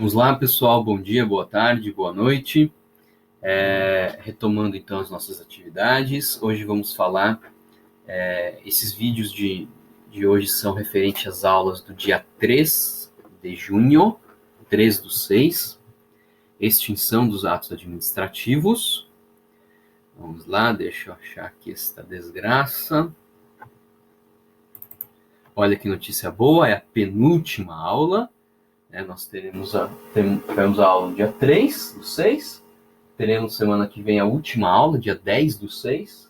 Vamos lá, pessoal. Bom dia, boa tarde, boa noite. Retomando, então, as nossas atividades. Hoje vamos falar... esses vídeos de hoje são referentes às aulas do dia 3 de junho, 3/6, extinção dos atos administrativos. Vamos lá, deixa eu achar aqui esta desgraça. Olha que notícia boa, é a penúltima aula. Nós tivemos a aula no dia 3/6, teremos semana que vem a última aula, dia 10/6,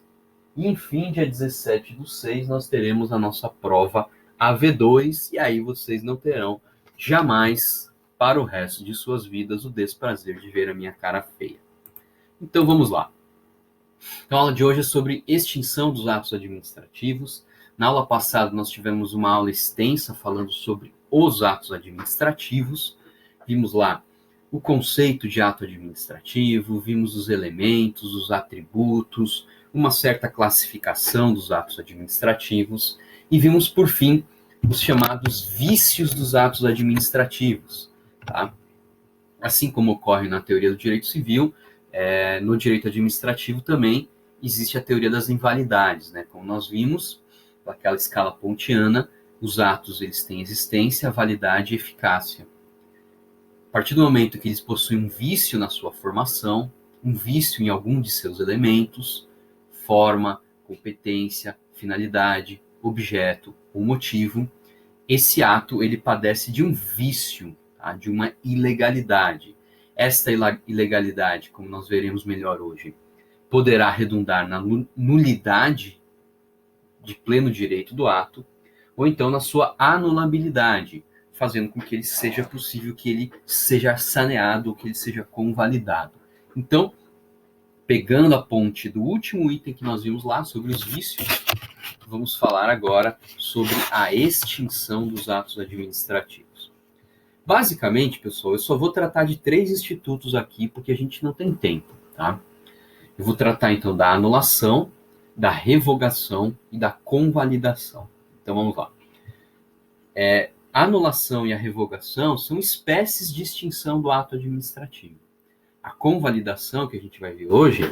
e enfim, dia 17/6, nós teremos a nossa prova AV2, e aí vocês não terão jamais, para o resto de suas vidas, o desprazer de ver a minha cara feia. Então vamos lá. Então, a aula de hoje é sobre extinção dos atos administrativos. Na aula passada nós tivemos uma aula extensa falando sobre os atos administrativos. Vimos lá o conceito de ato administrativo, vimos os elementos, os atributos, uma certa classificação dos atos administrativos e vimos, por fim, os chamados vícios dos atos administrativos. Tá? Assim como ocorre na teoria do direito civil, no direito administrativo também existe a teoria das invalidades, né? Como nós vimos, aquela escala pontiana, os atos eles têm existência, validade e eficácia. A partir do momento que eles possuem um vício na sua formação, um vício em algum de seus elementos, forma, competência, finalidade, objeto ou motivo, esse ato ele padece de um vício, tá? De uma ilegalidade. Esta ilegalidade, como nós veremos melhor hoje, poderá redundar na nulidade de pleno direito do ato, ou então na sua anulabilidade, fazendo com que ele seja possível que ele seja saneado, ou que ele seja convalidado. Então, pegando a ponte do último item que nós vimos lá, sobre os vícios, vamos falar agora sobre a extinção dos atos administrativos. Basicamente, pessoal, eu só vou tratar de 3 institutos aqui, porque a gente não tem tempo, tá? Eu vou tratar, então, da anulação, da revogação e da convalidação. Então, vamos lá. A anulação e a revogação são espécies de extinção do ato administrativo. A convalidação, que a gente vai ver hoje,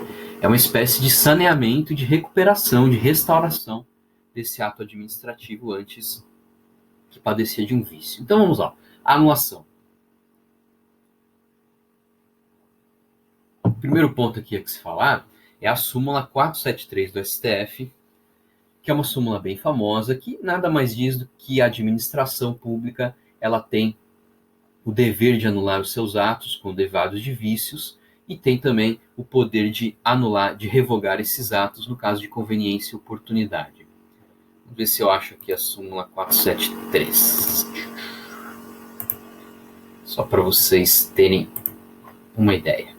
é uma espécie de saneamento, de recuperação, de restauração desse ato administrativo antes que padecia de um vício. Então, vamos lá. A anulação. O primeiro ponto aqui a que se falar é a súmula 473 do STF, que é uma súmula bem famosa, que nada mais diz do que a administração pública ela tem o dever de anular os seus atos com derivados de vícios e tem também o poder de anular, de revogar esses atos no caso de conveniência e oportunidade. Vamos ver se eu acho aqui a súmula 473. Só para vocês terem uma ideia.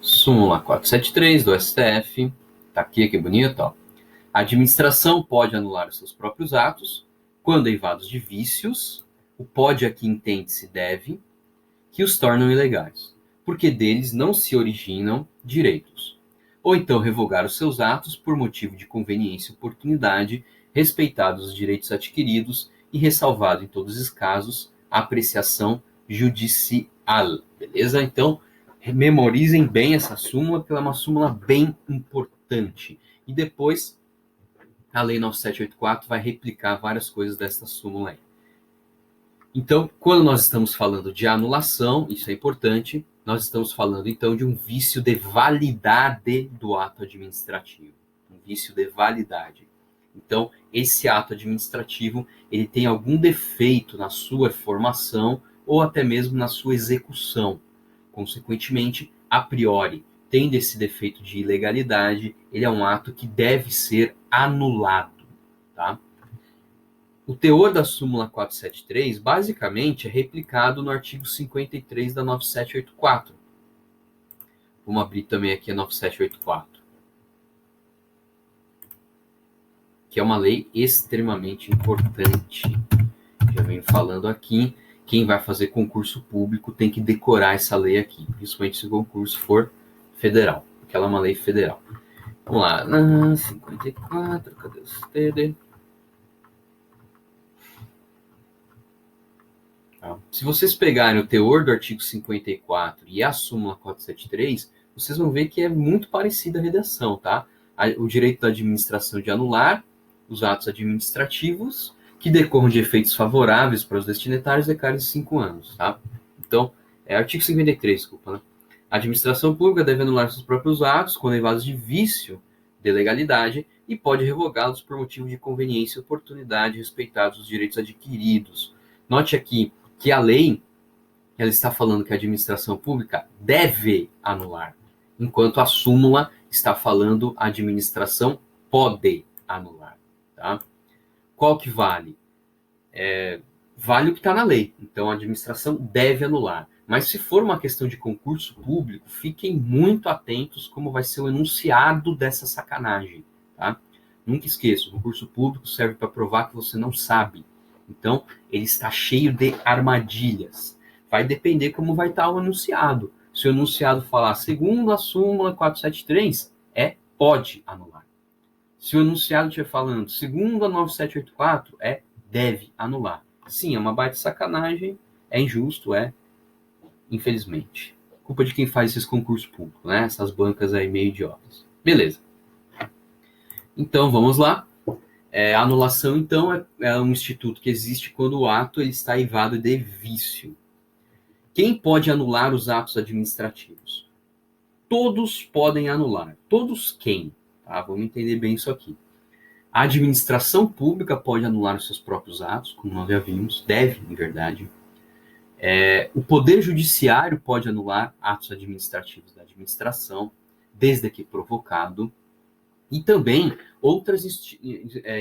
Súmula 473 do STF, tá aqui, que bonito, ó. A administração pode anular os seus próprios atos quando derivados de vícios, o pode aqui entende-se deve, que os tornam ilegais, porque deles não se originam direitos. Ou então revogar os seus atos por motivo de conveniência e oportunidade, respeitados os direitos adquiridos e ressalvado em todos os casos a apreciação judicial. Beleza? Então, memorizem bem essa súmula, porque ela é uma súmula bem importante. E depois, a Lei 9784 vai replicar várias coisas dessa súmula aí. Então, quando nós estamos falando de anulação, isso é importante, nós estamos falando, então, de um vício de validade do ato administrativo. Um vício de validade. Então, esse ato administrativo, ele tem algum defeito na sua formação ou até mesmo na sua execução. Consequentemente, a priori, tendo esse defeito de ilegalidade, ele é um ato que deve ser anulado. Tá? O teor da súmula 473, basicamente, é replicado no artigo 53 da 9784. Vamos abrir também aqui a 9784. Que é uma lei extremamente importante. Já venho falando aqui. Quem vai fazer concurso público tem que decorar essa lei aqui, principalmente se o concurso for federal, porque ela é uma lei federal. Vamos lá. 54, cadê o TD? Se vocês pegarem o teor do artigo 54 e a súmula 473, vocês vão ver que é muito parecida a redação, tá? O direito da administração de anular os atos administrativos que decorram de efeitos favoráveis para os destinatários decaem 5 anos, tá? Então, artigo 53, desculpa, né? A administração pública deve anular seus próprios atos quando levados de vício de legalidade e pode revogá-los por motivo de conveniência e oportunidade, respeitados os direitos adquiridos. Note aqui que a lei, ela está falando que a administração pública deve anular, enquanto a súmula está falando a administração pode anular, tá? Qual que vale? Vale o que está na lei, então a administração deve anular. Mas se for uma questão de concurso público, fiquem muito atentos como vai ser o enunciado dessa sacanagem, tá? Nunca esqueça, o concurso público serve para provar que você não sabe. Então, ele está cheio de armadilhas. Vai depender como vai estar o enunciado. Se o enunciado falar segundo a súmula 473, pode anular. Se o enunciado estiver falando segundo a 9784, deve anular. Sim, é uma baita sacanagem, é injusto, infelizmente. Culpa de quem faz esses concursos públicos, né? Essas bancas aí meio idiotas. Beleza. Então, vamos lá. A anulação, então, é um instituto que existe quando o ato ele está eivado de vício. Quem pode anular os atos administrativos? Todos podem anular. Todos quem? Tá? Vamos entender bem isso aqui. A administração pública pode anular os seus próprios atos, como nós já vimos, deve, em verdade. O Poder Judiciário pode anular atos administrativos da administração, desde que provocado. E também outras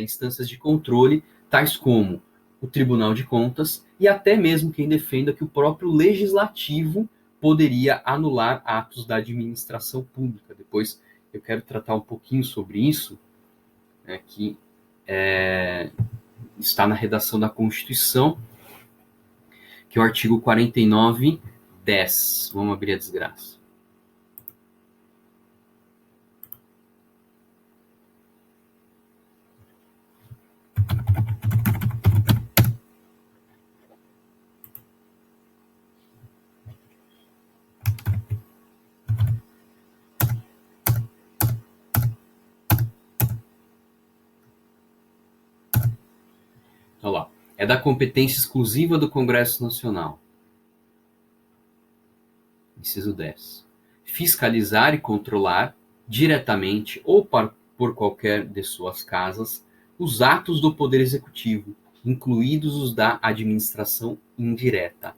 instâncias de controle, tais como o Tribunal de Contas e até mesmo quem defenda que o próprio Legislativo poderia anular atos da administração pública. Depois eu quero tratar um pouquinho sobre isso, que está na redação da Constituição, que é o artigo 49, 10. Vamos abrir a desgraça. Olha lá. É da competência exclusiva do Congresso Nacional. Inciso 10. Fiscalizar e controlar, diretamente ou por qualquer de suas casas, os atos do Poder Executivo, incluídos os da administração indireta.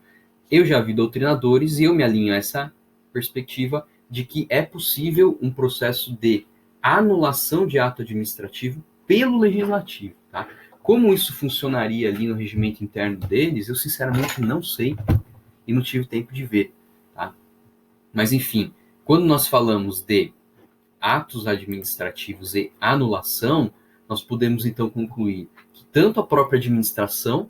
Eu já vi doutrinadores e eu me alinho a essa perspectiva de que é possível um processo de anulação de ato administrativo pelo Legislativo, tá? Como isso funcionaria ali no regimento interno deles, eu sinceramente não sei e não tive tempo de ver, tá? Mas, enfim, quando nós falamos de atos administrativos e anulação, nós podemos então concluir que tanto a própria administração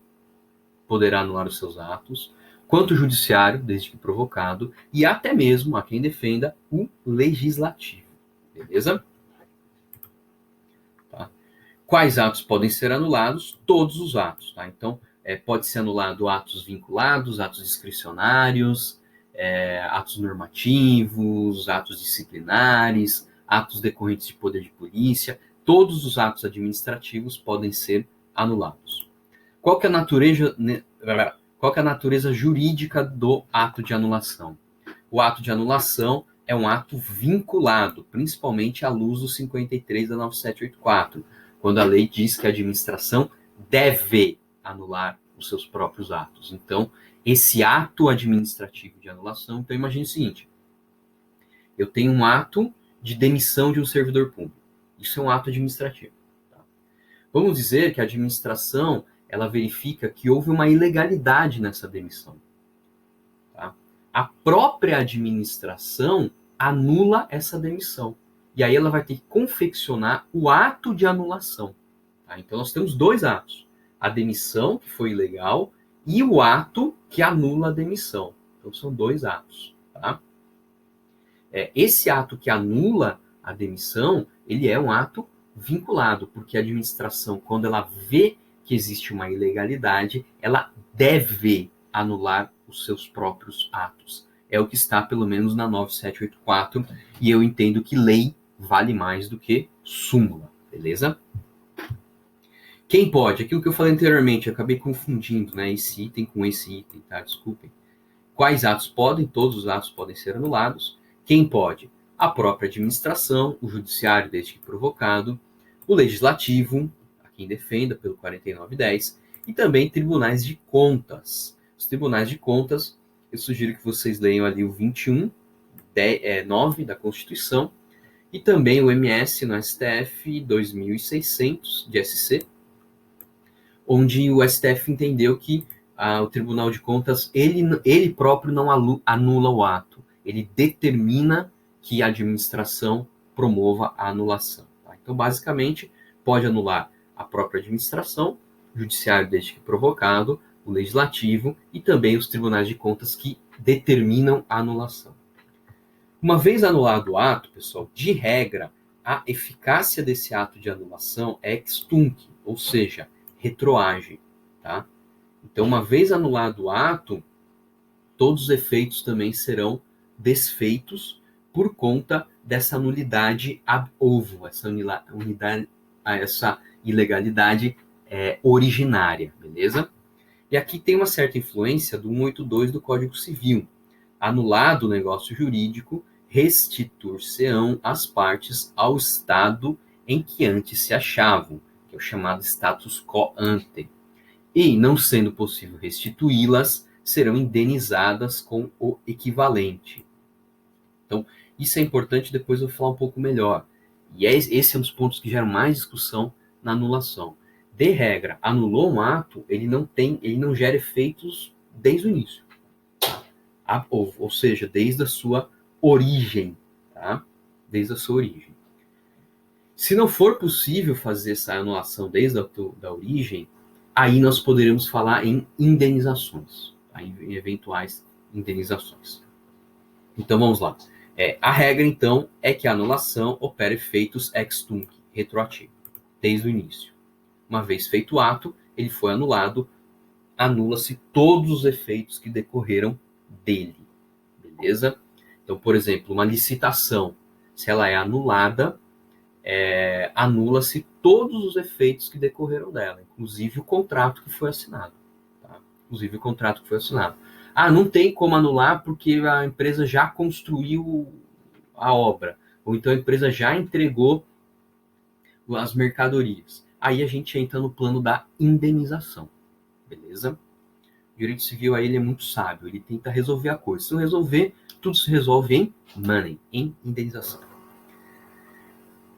poderá anular os seus atos, quanto o judiciário, desde que provocado, e até mesmo, a quem defenda, o legislativo. Beleza? Tá. Quais atos podem ser anulados? Todos os atos. Tá? Então, pode ser anulado atos vinculados, atos discricionários, atos normativos, atos disciplinares, atos decorrentes de poder de polícia. Todos os atos administrativos podem ser anulados. Qual que é a natureza jurídica do ato de anulação? O ato de anulação é um ato vinculado, principalmente à luz do 53 da 9784, quando a lei diz que a administração deve anular os seus próprios atos. Então, esse ato administrativo de anulação, então imagine o seguinte, eu tenho um ato de demissão de um servidor público. Isso é um ato administrativo. Tá? Vamos dizer que a administração ela verifica que houve uma ilegalidade nessa demissão. Tá? A própria administração anula essa demissão. E aí ela vai ter que confeccionar o ato de anulação. Tá? Então nós temos dois atos. A demissão, que foi ilegal, e o ato que anula a demissão. Então são dois atos. Tá? Esse ato que anula a demissão, ele é um ato vinculado, porque a administração, quando ela vê que existe uma ilegalidade, ela deve anular os seus próprios atos. É o que está, pelo menos, na 9784, e eu entendo que lei vale mais do que súmula, beleza? Quem pode? Aquilo que eu falei anteriormente, eu acabei confundindo, né, esse item com esse item, tá? Desculpem. Quais atos podem? Todos os atos podem ser anulados. Quem pode? A própria administração, o judiciário, desde que provocado, o legislativo, a quem defenda pelo 4910, e também tribunais de contas. Os tribunais de contas, eu sugiro que vocês leiam ali o 21.9 da Constituição, e também o MS no STF 2600 de SC, onde o STF entendeu que o Tribunal de Contas, ele próprio não anula o ato, ele determina que a administração promova a anulação. Tá? Então, basicamente, pode anular a própria administração, o judiciário desde que provocado, o legislativo e também os tribunais de contas que determinam a anulação. Uma vez anulado o ato, pessoal, de regra, a eficácia desse ato de anulação é ex tunc, ou seja, retroage, tá? Então, uma vez anulado o ato, todos os efeitos também serão desfeitos por conta dessa nulidade ab ovo, essa ilegalidade originária, beleza? E aqui tem uma certa influência do 182 do Código Civil. Anulado o negócio jurídico, restituir-se-ão as partes ao estado em que antes se achavam, que é o chamado status quo ante. E, não sendo possível restituí-las, serão indenizadas com o equivalente. Então, isso é importante, depois eu vou falar um pouco melhor. E esse é um dos pontos que geram mais discussão na anulação. De regra, anulou um ato, ele não gera efeitos desde o início. Tá? Ou seja, desde a sua origem. Tá? Desde a sua origem. Se não for possível fazer essa anulação desde a origem, aí nós poderemos falar em indenizações, tá? Em eventuais indenizações. Então vamos lá. A regra, então, é que a anulação opera efeitos ex tunc, retroativo, desde o início. Uma vez feito o ato, ele foi anulado, anula-se todos os efeitos que decorreram dele. Beleza? Então, por exemplo, uma licitação, se ela é anulada, anula-se todos os efeitos que decorreram dela, inclusive o contrato que foi assinado. Tá? Inclusive o contrato que foi assinado. Não tem como anular porque a empresa já construiu a obra, ou então a empresa já entregou as mercadorias. Aí a gente entra no plano da indenização, beleza? O direito civil aí ele é muito sábio, ele tenta resolver a coisa. Se não resolver, tudo se resolve em money, em indenização.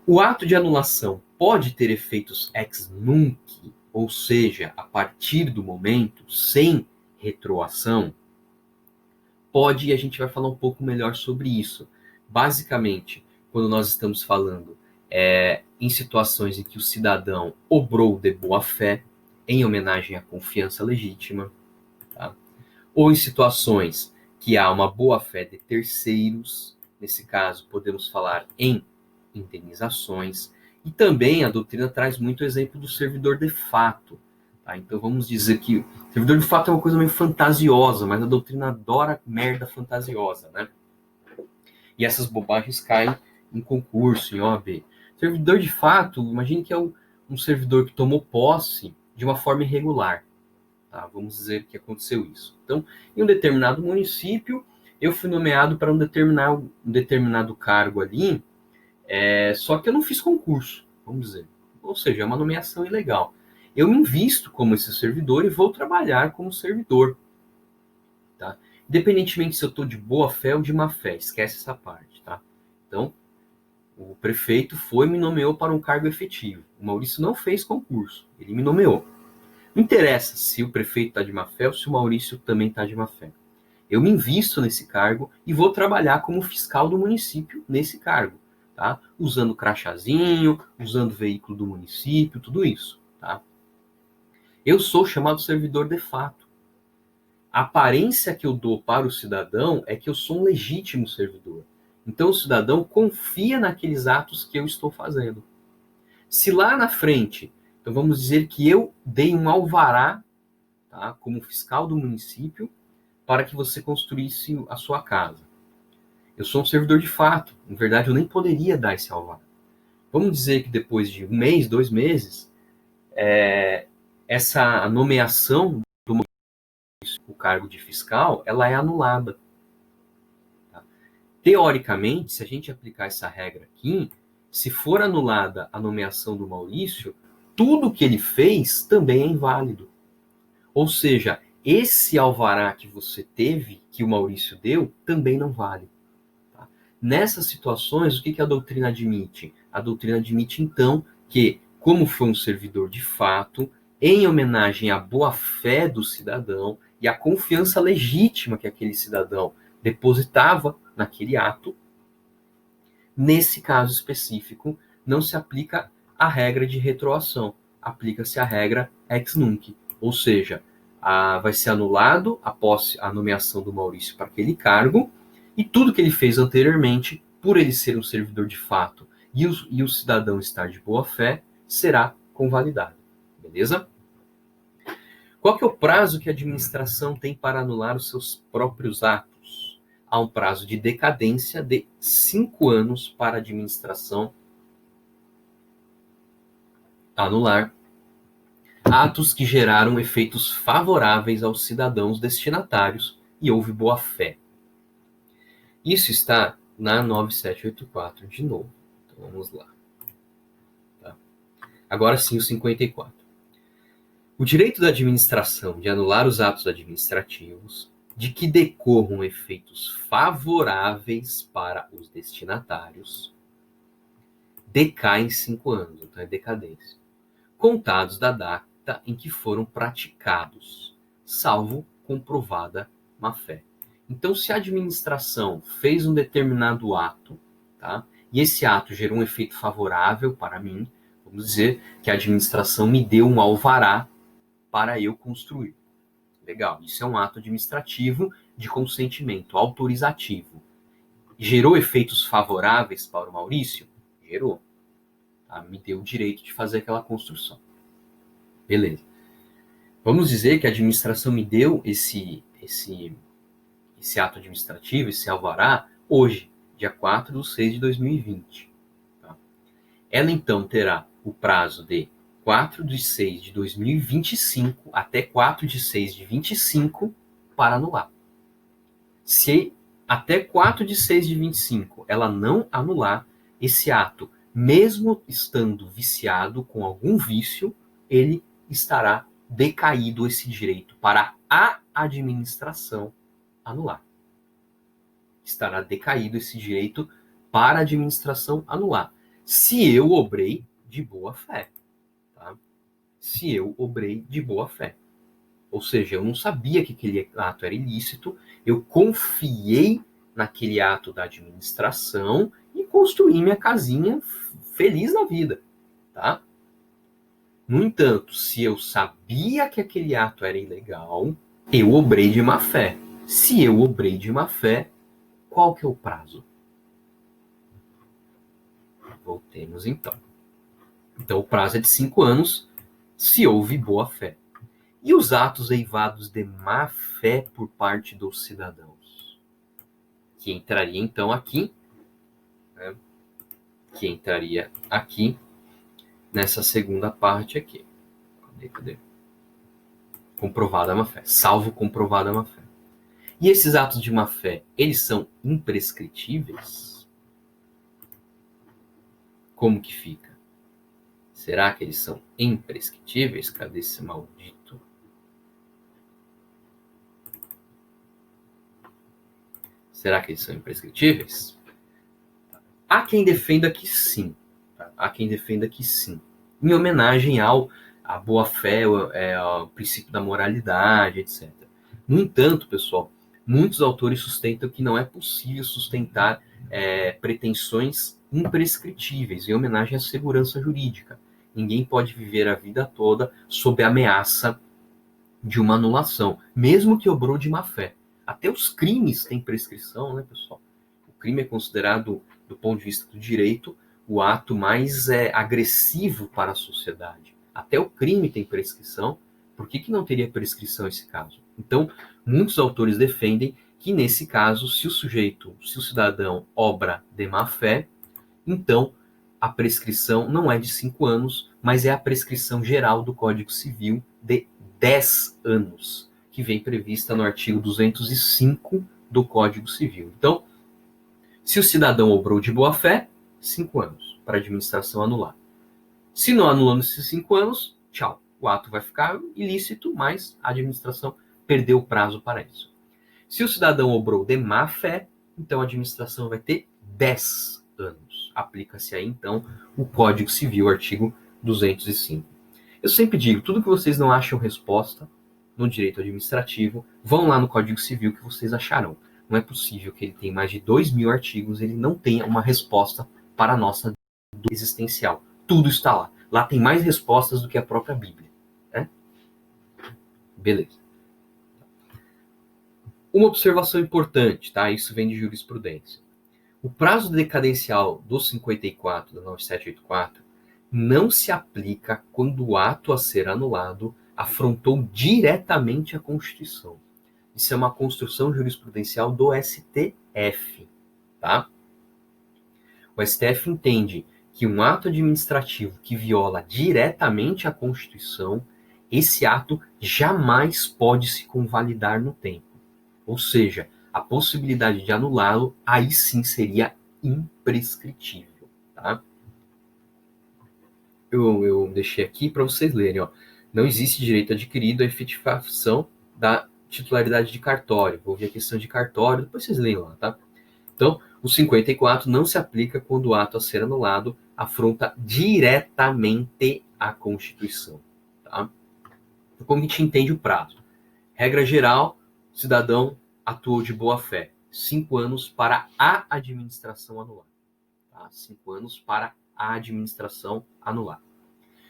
O ato de anulação pode ter efeitos ex nunc, ou seja, a partir do momento, sem retroação? Pode, e a gente vai falar um pouco melhor sobre isso. Basicamente, quando nós estamos falando em situações em que o cidadão obrou de boa fé, em homenagem à confiança legítima, tá? Ou em situações que há uma boa fé de terceiros, nesse caso podemos falar em indenizações, e também a doutrina traz muito exemplo do servidor de fato. Tá? Então vamos dizer que o servidor de fato é uma coisa meio fantasiosa, mas a doutrina adora merda fantasiosa, né? E essas bobagens caem em concurso, em OAB. Servidor de fato, imagine que é um servidor que tomou posse de uma forma irregular. Tá? Vamos dizer que aconteceu isso. Então, em um determinado município, eu fui nomeado para um determinado cargo ali, só que eu não fiz concurso, vamos dizer. Ou seja, é uma nomeação ilegal. Eu me invisto como esse servidor e vou trabalhar como servidor. Tá? Independentemente se eu estou de boa fé ou de má fé, esquece essa parte. Tá? Então, o prefeito foi e me nomeou para um cargo efetivo. O Maurício não fez concurso, ele me nomeou. Não interessa se o prefeito está de má fé ou se o Maurício também está de má fé. Eu me invisto nesse cargo e vou trabalhar como fiscal do município nesse cargo. Tá? Usando crachazinho, usando veículo do município, tudo isso. Tá? Eu sou chamado servidor de fato. A aparência que eu dou para o cidadão é que eu sou um legítimo servidor. Então o cidadão confia naqueles atos que eu estou fazendo. Se lá na frente, então vamos dizer que eu dei um alvará, tá, como fiscal do município, para que você construísse a sua casa. Eu sou um servidor de fato. Na verdade, eu nem poderia dar esse alvará. Vamos dizer que depois de 1 mês, 2 meses, essa nomeação do o cargo de fiscal, ela é anulada. Tá? Teoricamente, se a gente aplicar essa regra aqui, se for anulada a nomeação do Maurício, tudo que ele fez também é inválido. Ou seja, esse alvará que você teve, que o Maurício deu, também não vale. Tá? Nessas situações, o que a doutrina admite? A doutrina admite, então, que, como foi um servidor de fato, em homenagem à boa-fé do cidadão e à confiança legítima que aquele cidadão depositava naquele ato, nesse caso específico, não se aplica a regra de retroação, aplica-se a regra ex nunc, ou seja, vai ser anulado a nomeação do Maurício para aquele cargo, e tudo que ele fez anteriormente, por ele ser um servidor de fato e o cidadão estar de boa fé, será convalidado. Beleza? Qual que é o prazo que a administração tem para anular os seus próprios atos? Há um prazo de decadência de 5 anos para a administração anular atos que geraram efeitos favoráveis aos cidadãos destinatários e houve boa-fé. Isso está na 9784 de novo. Então vamos lá. Tá? Agora sim, o 54. O direito da administração de anular os atos administrativos de que decorram efeitos favoráveis para os destinatários decai em 5 anos, então é decadência, contados da data em que foram praticados, salvo comprovada má-fé. Então, se a administração fez um determinado ato, tá, e esse ato gerou um efeito favorável para mim, vamos dizer que a administração me deu um alvará para eu construir. Legal, isso é um ato administrativo de consentimento, autorizativo. Gerou efeitos favoráveis para o Maurício? Gerou. Tá? Me deu o direito de fazer aquela construção. Beleza. Vamos dizer que a administração me deu esse ato administrativo, esse alvará, hoje, dia 4/6/2020. Tá? Ela, então, terá o prazo de 4/6/2025 até 4/6/25 para anular. Se até 4/6/25 ela não anular esse ato, mesmo estando viciado com algum vício, ele estará decaído esse direito para a administração anular. Estará decaído esse direito para a administração anular. Se eu obrei de boa fé. Tá? Se eu obrei de boa fé. Ou seja, eu não sabia que aquele ato era ilícito, eu confiei naquele ato da administração e construí minha casinha feliz na vida. Tá? No entanto, se eu sabia que aquele ato era ilegal, eu obrei de má fé. Se eu obrei de má fé, qual que é o prazo? Voltemos então. Então o prazo é de 5 anos, se houve boa fé. E os atos eivados de má fé por parte dos cidadãos? Que entraria então aqui, né? Que entraria aqui nessa segunda parte aqui. Cadê? Comprovada a má fé. Salvo comprovada a má fé. E esses atos de má fé, eles são imprescritíveis? Como que fica? Será que eles são imprescritíveis? Cadê esse maldito? Será que eles são imprescritíveis? Há quem defenda que sim. Tá? Há quem defenda que sim. Em homenagem à boa-fé, ao princípio da moralidade, etc. No entanto, pessoal, muitos autores sustentam que não é possível sustentar pretensões imprescritíveis em homenagem à segurança jurídica. Ninguém pode viver a vida toda sob a ameaça de uma anulação, mesmo que obrou de má-fé. Até os crimes têm prescrição, né, pessoal? crime é considerado, do ponto de vista do direito, o ato mais agressivo para a sociedade. Até o crime tem prescrição. Por que não teria prescrição nesse caso? Então, muitos autores defendem que, nesse caso, se o cidadão obra de má fé, então a prescrição não é de 5 anos, mas é a prescrição geral do Código Civil de 10 anos, que vem prevista no artigo 205 do Código Civil. Então, se o cidadão obrou de boa fé, 5 anos para a administração anular. Se não anulou nesses 5 anos, tchau. O ato vai ficar ilícito, mas a administração perdeu o prazo para isso. Se o cidadão obrou de má fé, então a administração vai ter 10 anos. Aplica-se aí, então, o Código Civil, artigo 205. Eu sempre digo, tudo que vocês não acham resposta no direito administrativo, vão lá no Código Civil que vocês acharão. Não é possível que ele tenha mais de 2.000 artigos, ele não tenha uma resposta para a nossa dúvida existencial. Tudo está lá. Lá tem mais respostas do que a própria Bíblia. Né? Beleza. Uma observação importante, tá? Isso vem de jurisprudência. O prazo decadencial do 54 da 9784 não se aplica quando o ato a ser anulado afrontou diretamente a Constituição. Isso é uma construção jurisprudencial do STF, tá? O STF entende que um ato administrativo que viola diretamente a Constituição, esse ato jamais pode se convalidar no tempo. Ou seja, a possibilidade de anulá-lo, aí sim seria imprescritível. Tá? Eu deixei aqui para vocês lerem. Ó. Não existe direito adquirido à efetivação da titularidade de cartório. Vou ver a questão de cartório, depois vocês leem lá. Tá? Então, o 54 não se aplica quando o ato a ser anulado afronta diretamente a Constituição. Tá? Então, como a gente entende o prazo? Regra geral, cidadão atuou de boa fé. 5 anos para a administração anular. Tá? 5 anos para a administração anular.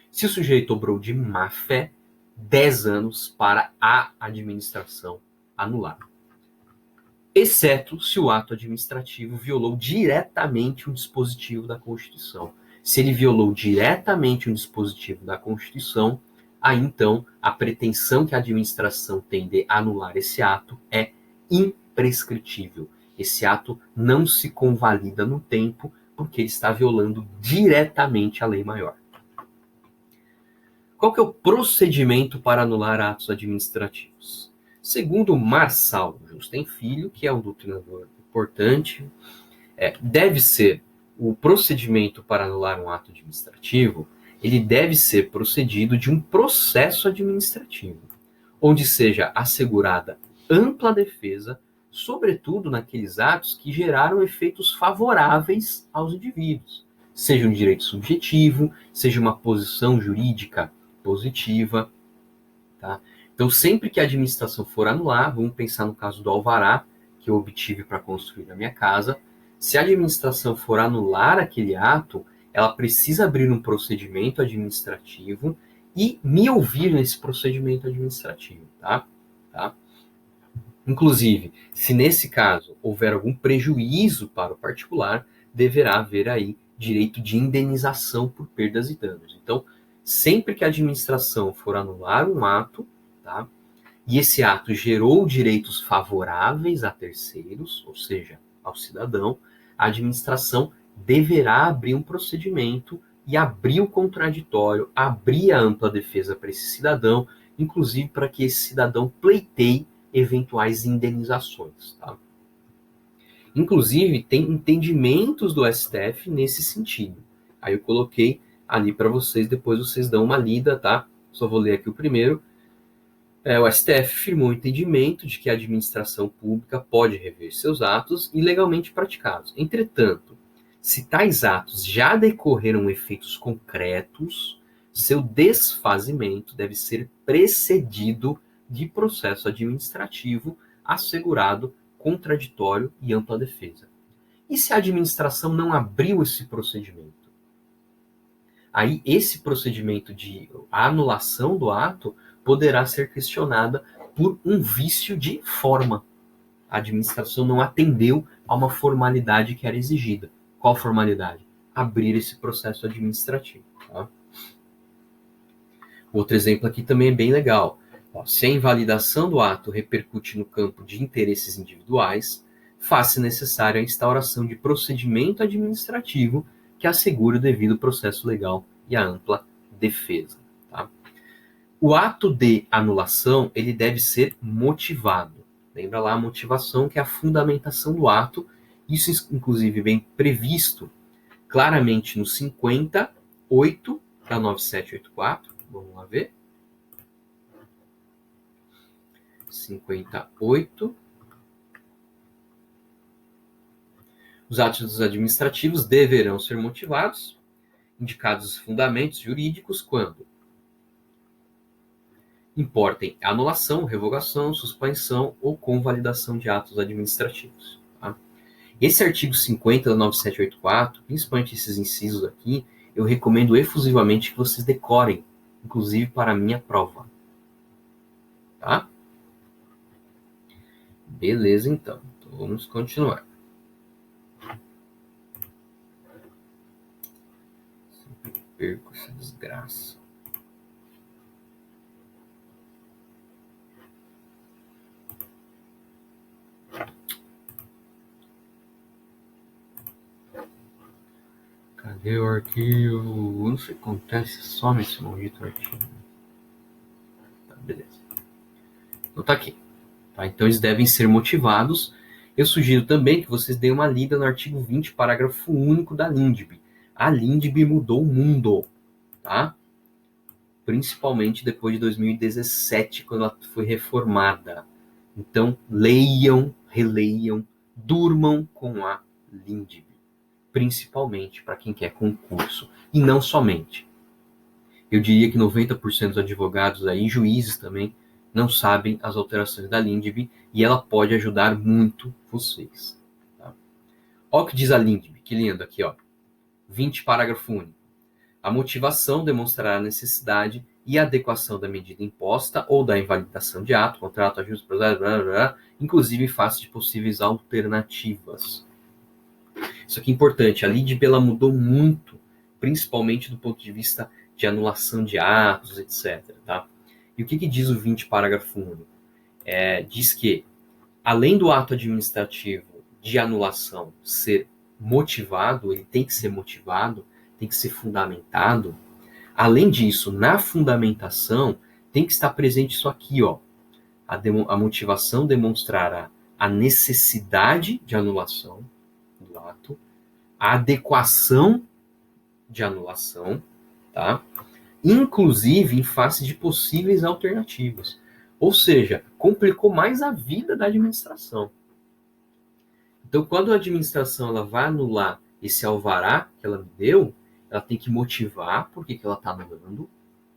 Se o sujeito obrou de má fé, 10 anos para a administração anular. Exceto se o ato administrativo violou diretamente um dispositivo da Constituição. Se ele violou diretamente um dispositivo da Constituição, aí então a pretensão que a administração tem de anular esse ato é imprescritível. Esse ato não se convalida no tempo porque ele está violando diretamente a lei maior. Qual que é o procedimento para anular atos administrativos? Segundo Marçal Justen Filho, que é um doutrinador importante, deve ser o procedimento para anular um ato administrativo, ele deve ser procedido de um processo administrativo, onde seja assegurada ampla defesa, sobretudo naqueles atos que geraram efeitos favoráveis aos indivíduos, seja um direito subjetivo, seja uma posição jurídica positiva. Tá? Então, sempre que a administração for anular, vamos pensar no caso do alvará, que eu obtive para construir a minha casa, se a administração for anular aquele ato, ela precisa abrir um procedimento administrativo e me ouvir nesse procedimento administrativo. Tá? Inclusive, se nesse caso houver algum prejuízo para o particular, deverá haver aí direito de indenização por perdas e danos. Então, sempre que a administração for anular um ato, tá, e esse ato gerou direitos favoráveis a terceiros, ou seja, ao cidadão, a administração deverá abrir um procedimento e abrir o contraditório, abrir a ampla defesa para esse cidadão, inclusive para que esse cidadão pleiteie eventuais indenizações. Tá? Inclusive, tem entendimentos do STF nesse sentido. Aí eu coloquei ali para vocês, depois vocês dão uma lida, tá? Só vou ler aqui o primeiro. O STF firmou o entendimento de que a administração pública pode rever seus atos ilegalmente praticados. Entretanto, se tais atos já decorreram efeitos concretos, seu desfazimento deve ser precedido de processo administrativo assegurado contraditório e ampla defesa. E se a administração não abriu esse procedimento? Aí esse procedimento de anulação do ato poderá ser questionada por um vício de forma. A administração não atendeu a uma formalidade que era exigida. Qual formalidade? Abrir esse processo administrativo. Tá? Outro exemplo aqui também é bem legal. Se a invalidação do ato repercute no campo de interesses individuais, faz-se necessária a instauração de procedimento administrativo que assegure o devido processo legal e a ampla defesa. Tá? O ato de anulação ele deve ser motivado. Lembra lá a motivação, que é a fundamentação do ato. Isso, inclusive, bem previsto claramente no 58 da 9784. Vamos lá ver. 58. Os atos administrativos deverão ser motivados, indicados os fundamentos jurídicos quando importem anulação, revogação, suspensão ou convalidação de atos administrativos. Tá? Esse artigo 50 da 9784, principalmente esses incisos aqui, eu recomendo efusivamente que vocês decorem, inclusive para a minha prova. Tá? Beleza, então. Vamos continuar. Sempre perco essa desgraça. Cadê o arquivo? Não sei o que acontece, some esse maldito arquivo. Tá, beleza. Então tá aqui. Tá? Então eles devem ser motivados. Eu sugiro também que vocês deem uma lida no artigo 20, parágrafo único da LINDB. A LINDB mudou o mundo, tá? Principalmente depois de 2017, quando ela foi reformada. Então, leiam, releiam, durmam com a LINDB. Principalmente para quem quer concurso. E não somente. Eu diria que 90% dos advogados aí, juízes também, não sabem as alterações da LINDB e ela pode ajudar muito vocês. Tá? Olha o que diz a LINDB, que lindo aqui, ó. 20, parágrafo único. A motivação demonstrará a necessidade e adequação da medida imposta ou da invalidação de ato, contrato, ajuste, inclusive em face de possíveis alternativas. Isso aqui é importante. A LINDB ela mudou muito, principalmente do ponto de vista de anulação de atos, etc. Tá? E o que diz o 20, parágrafo único? Diz que, além do ato administrativo de anulação ser motivado, ele tem que ser motivado, tem que ser fundamentado. Além disso, na fundamentação, tem que estar presente isso aqui, ó. A motivação demonstrará a necessidade de anulação do ato, a adequação de anulação, tá? Inclusive em face de possíveis alternativas. Ou seja, complicou mais a vida da administração. Então, quando a administração ela vai anular esse alvará que ela me deu, ela tem que motivar por que ela está anulando.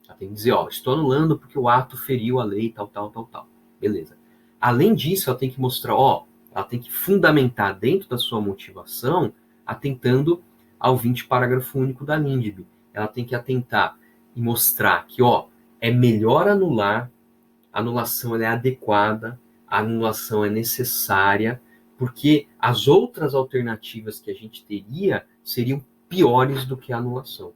Ela tem que dizer, ó, estou anulando porque o ato feriu a lei, tal. Beleza. Além disso, ela tem que mostrar, ó, ela tem que fundamentar dentro da sua motivação, atentando ao 20, parágrafo único da LINDB. Ela tem que atentar e mostrar que, ó, é melhor anular, a anulação ela é adequada, a anulação é necessária, porque as outras alternativas que a gente teria seriam piores do que a anulação.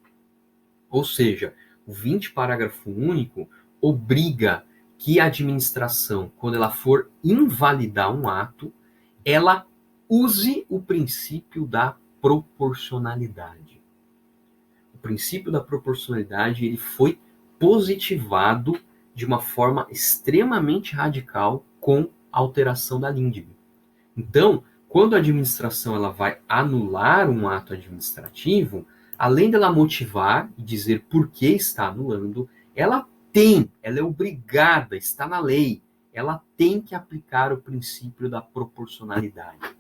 Ou seja, o 20, parágrafo único, obriga que a administração, quando ela for invalidar um ato, ela use o princípio da proporcionalidade. O princípio da proporcionalidade ele foi positivado de uma forma extremamente radical com a alteração da LINDB. Então, quando a administração ela vai anular um ato administrativo, além dela motivar e dizer por que está anulando, ela é obrigada, está na lei, ela tem que aplicar o princípio da proporcionalidade.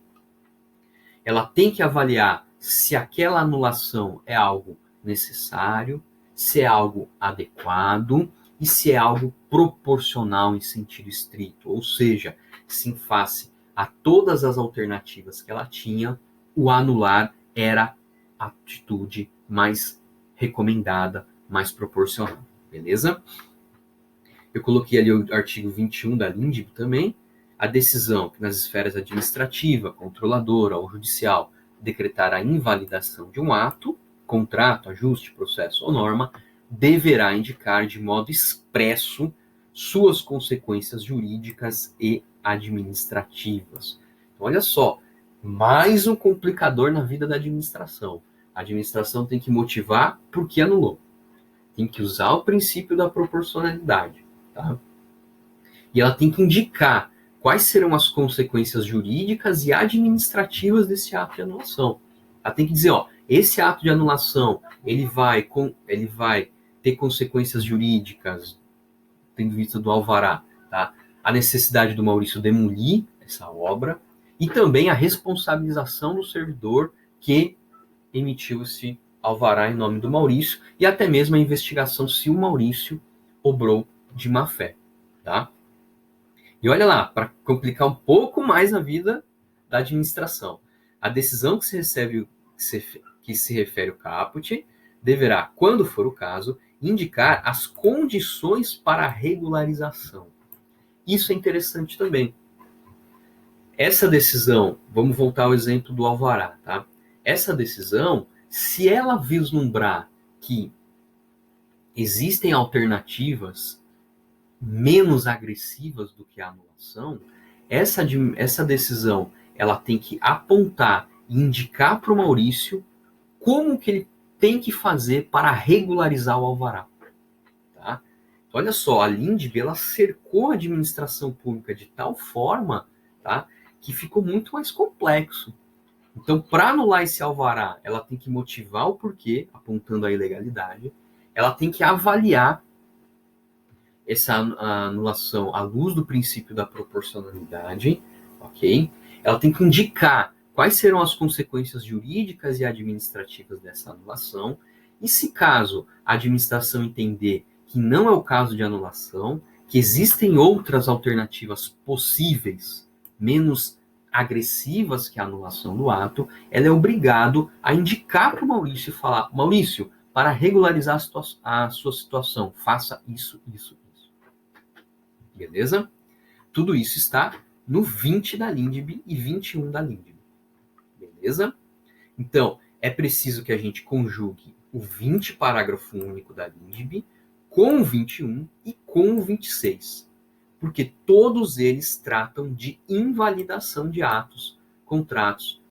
Ela tem que avaliar se aquela anulação é algo necessário, se é algo adequado e se é algo proporcional em sentido estrito, ou seja, se em face a todas as alternativas que ela tinha, o anular era a atitude mais recomendada, mais proporcional. Beleza? Eu coloquei ali o artigo 21 da LINDB também. a decisão que nas esferas administrativa, controladora ou judicial decretar a invalidação de um ato, contrato, ajuste, processo ou norma, deverá indicar de modo expresso suas consequências jurídicas e administrativas. Então, olha só, mais um complicador na vida da administração. A administração tem que motivar por que anulou. Tem que usar o princípio da proporcionalidade. Tá? E ela tem que indicar quais serão as consequências jurídicas e administrativas desse ato de anulação. Ela tem que dizer, ó, esse ato de anulação, ele vai ter consequências jurídicas, tendo vista do alvará, tá? A necessidade do Maurício demolir essa obra e também a responsabilização do servidor que emitiu esse alvará em nome do Maurício e até mesmo a investigação se o Maurício obrou de má fé, tá? E olha lá, para complicar um pouco mais a vida da administração, a decisão que se refere ao caput deverá, quando for o caso, indicar as condições para a regularização. Isso é interessante também. Essa decisão, vamos voltar ao exemplo do alvará, tá? Essa decisão, se ela vislumbrar que existem alternativas menos agressivas do que a anulação, essa decisão ela tem que apontar e indicar para o Maurício como que ele tem que fazer para regularizar o alvará. Tá? Então, olha só, a Lindbe ela cercou a administração pública de tal forma, tá, que ficou muito mais complexo. Então, para anular esse alvará, ela tem que motivar o porquê, apontando a ilegalidade, ela tem que avaliar essa anulação à luz do princípio da proporcionalidade, ok? Ela tem que indicar quais serão as consequências jurídicas e administrativas dessa anulação, e se caso a administração entender que não é o caso de anulação, que existem outras alternativas possíveis, menos agressivas que a anulação do ato, ela é obrigado a indicar para o Maurício e falar, Maurício, para regularizar a sua situação, faça isso, isso, isso. Beleza? Tudo isso está no 20 da Lindbe e 21 da Lindbe. Beleza? Então, é preciso que a gente conjugue o 20 parágrafo único da Lindbe com o 21 e com o 26. Porque todos eles tratam de invalidação de atos, contratos,